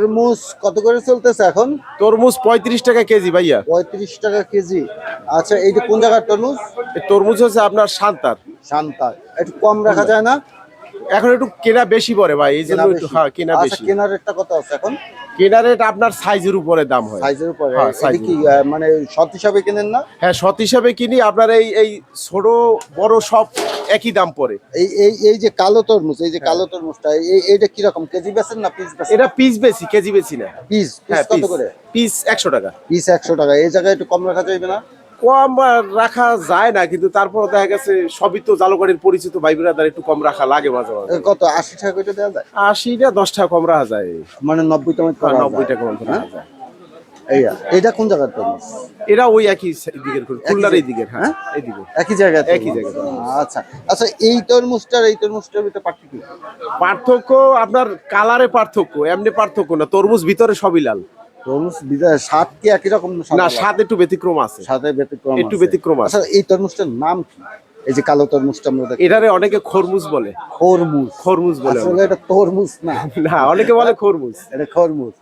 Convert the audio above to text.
তরমুজ কত করে চলতেছে এখন? তরমুজ 35 টাকা কেজি ভাইয়া। 35 টাকা কেজি। আচ্ছা, এইটা কোন জায়গার তরমুজ? এই তরমুজ হচ্ছে আপনার শান্তার। শান্তার। একটু কম রাখা যায় না? এখন একটু কেনা বেশি পড়ে ভাই, এই জন্য কেনা একটু বেশি। হ্যাঁ কেনা আচ্ছা, বেশি। কেনার রেটটা কত আছে এখন? কেনা রেট আপনার সাইজের উপরে দাম হয়। সাইজের উপরে। হ্যাঁ, এটা সাইজের কি উপরে। মানে শত হিসাবে কেনেন না? হ্যাঁ, শত হিসাবে কিনি। আপনার এই ছোট বড় সব একই দাম পড়ে। এই যে কালো তরমুজ, এই যে কালো তরমুজটা এইটা কি রকম কেজি বেচেন না পিস বেচেন? এটা পিস বেশি, কেজি বেশি না। পিস হ্যাঁ, কত পিস করে? পিস 100 টাকা। পিস 100 টাকা। এই জায়গায় একটু কম রাখা যাবে না? কম রাখা যায় না, কিন্তু তারপর দেখা গেছে সবই তো জালুকাঠির পরিচিত ভাই ব্রাদার, একটু কম রাখা লাগে মাঝে মাঝে। কত 80 টাকা করে দেওয়া যায়? 80 না 10 টাকা কম রাখা যায়। মানে 90 টাকা হ্যাঁ, করা 90 যায়। টাকা কম রাখা যায়। এইটা কোন জায়গার তরমুজ? এরা ওই একই দিকের খুলনার এই দিকের। হ্যাঁ, এই দিকে একই জায়গায় একই তরমুজ। জায়গায়। আচ্ছা আচ্ছা, এই তরমুজটার এই তরমুজটার ভিতরে পার্থক্য কি? পার্থক্য আপনার কালারে পার্থক্য, এমনি পার্থক্য না। তরমুজ ভিতরে সবই লাল। তরমুজ বিদায় স্বাদ কি একই রকম না, আলাদা? স্বাদ একটু ব্যতিক্রম আছে। স্বাদে ব্যতিক্রম একটু আছে। ব্যতিক্রম আছে। আচ্ছা, এই তরমুজটার নাম কি? এই যে কালো তরমুজটা আমরা দেখি। এটারে অনেকে খরমুজ বলে। খরমুজ। খরমুজ বলে আসলে অনেকে। এটা তরমুজ না। না, অনেকে বলে খরমুজ। এটা খরমুজ।